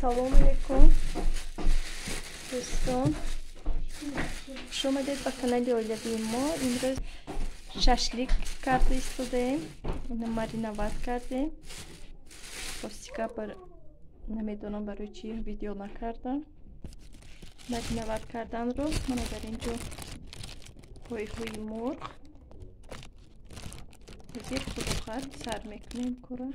Assalomu alaykum do'ston. Xush omaded ba kanali Oilaviy mo. Imroz shashlik karda istadim. Uni marinovat kardیم. Костика نمیدونم برای چی ویدیو نکردم. مرینovat کردن رو من در اینجا هوی مرغ زیر خودخواد سر میکنیم کره.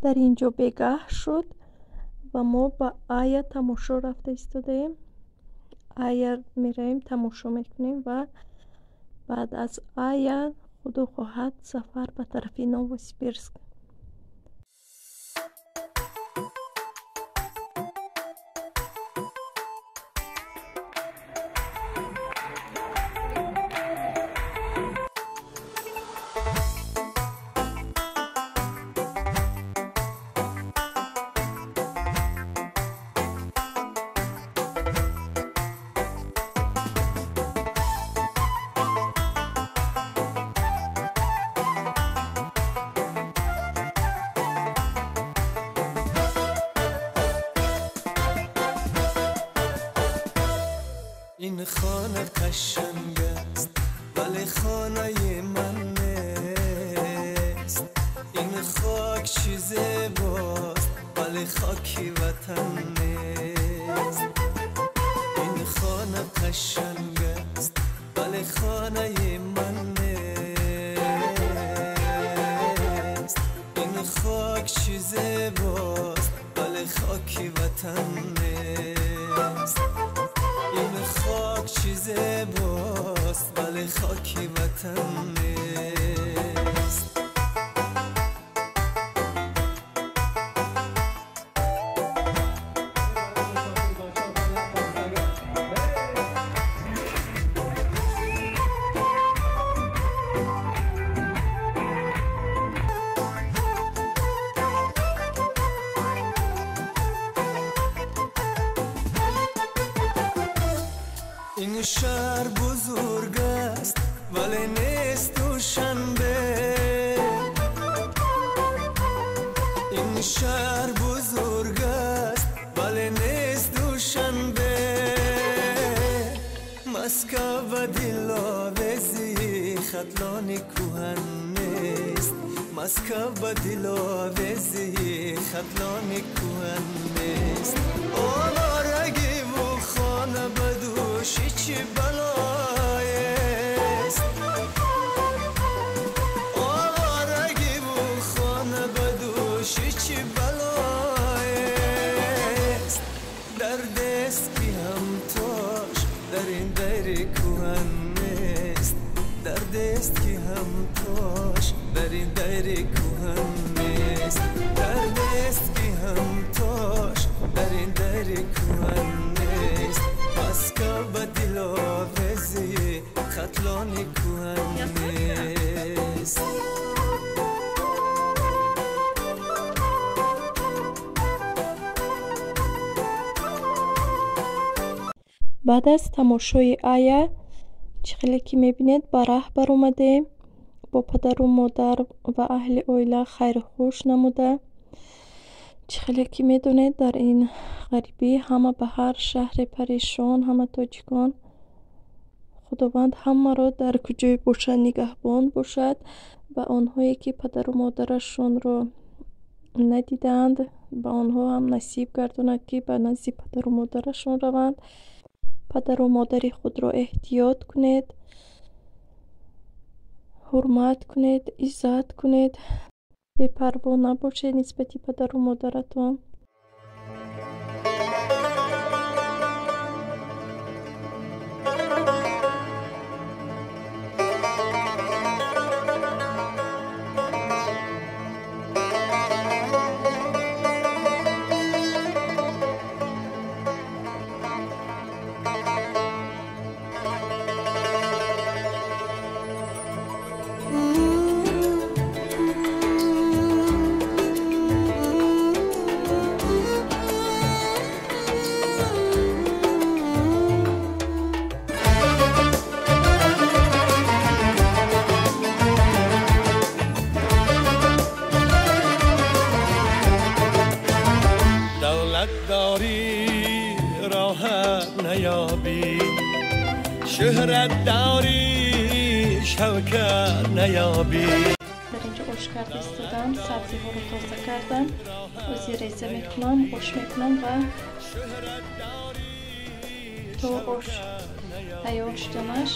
در اینجا بگاه شد و ما با آیا تماشا رفته ایستادیم. آیا میریم تماشا میکنیم و بعد از آیا خدا خواهد سفر به طرف نووسیبیرسک. این خانه قشنگ است ولی خانه من نیست. این خاک چیزی باست ولی خاکی وطن نیست. این خانه قشنگ است ولی خانه من نیست. این خاک چیزی باست ولی خاکی وطن نیست. این خاک چیزی باست ولی خاکی وطن نیست. این شهر بزرگ است ولی نیست دوشنبه. این شهر بزرگ است ولی نیست دوشنبه. مسکو و دلاویزی خطلانی کوهن نیست. مسکو و دلاویزی خطلانی کوهن نیست. آوارگی و خانه بدوشی چی بلایست. آوارگی و خانه بدوشی چی بلایست. دردست کی هم توش در این دیر کوهن نیست. دردست کی هم توش در این دیر کوهن نیست. دردست کی هم توش در این دیر کوهن نیست. مسکو و دلاویزی خطلانی کوهن نیست. بعد از تماشای آیا چخیلی که میبینید به راه بر اومده با پدر و مادر و اهل اویلا خیر خوش نموده. چخیلی که میدونید در این غریبی همه به هر شهر پریشان همه تاجیکان خداوند همه را در کجای باشه نگهبان باشد و آنهایی که پدر و مادرشون را ندیدند به آنها هم نصیب گرداند که به نزد پدر و مادرشون روند. پدر و مادر خود را احتیاط کنید، حرمت کنید، عزت کنید، بی‌پروا نباشید نسبت پدر و مادرتون. شهرت داری شوکر نیابی. Birinci oshkarni istedim, sabzilarni toza kardam, o'zi reza mekunam, osh mekunam va to osh tayosh jamash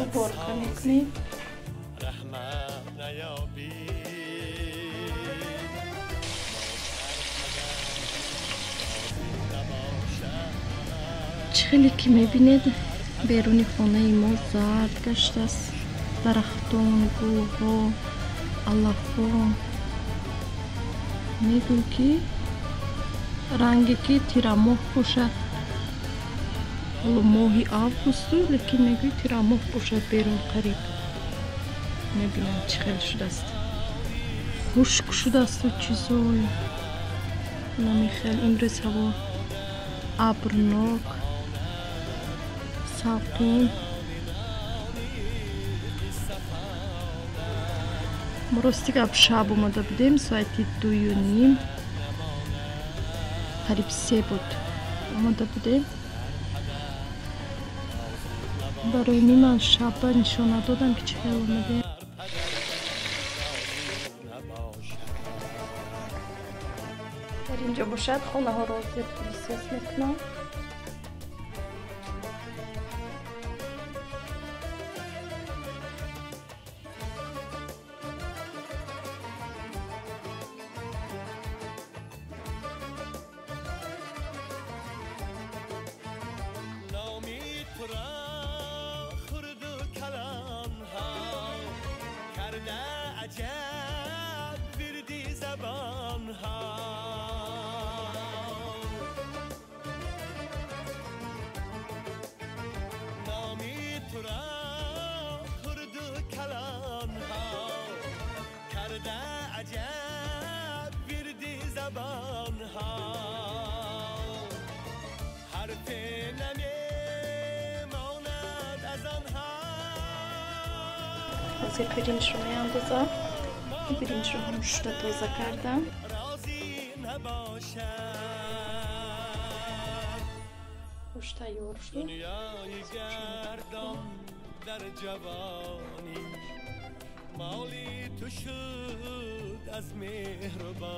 uborka mekunim. چخیلی که میبینید بیرونی خانه ما زرد گشته است. درختان، گلها، علفها میگوی که رنگی که تیراماه باشد. حالا ماهی آگوست لیکن میگوی تیراماه باشد بیرون قریب. میبینم چخیلی شده است. خشک شده است و چیزای نمیخیل. امروز هوا ابرناک ساقین. ما راستی که شب اومده بودیم ساعتی 2:30 قریب 3 بود اومده بودیم. برای من شب نشانه دادم که چه اومده. در اینجا باشد خانه ها را زیر پلیس میکنم. از pirinç رو میاندازم. pirinç رو هم شده تازه کردم. خوش تیار شد. در جوانی مالی تو شد از مهربان.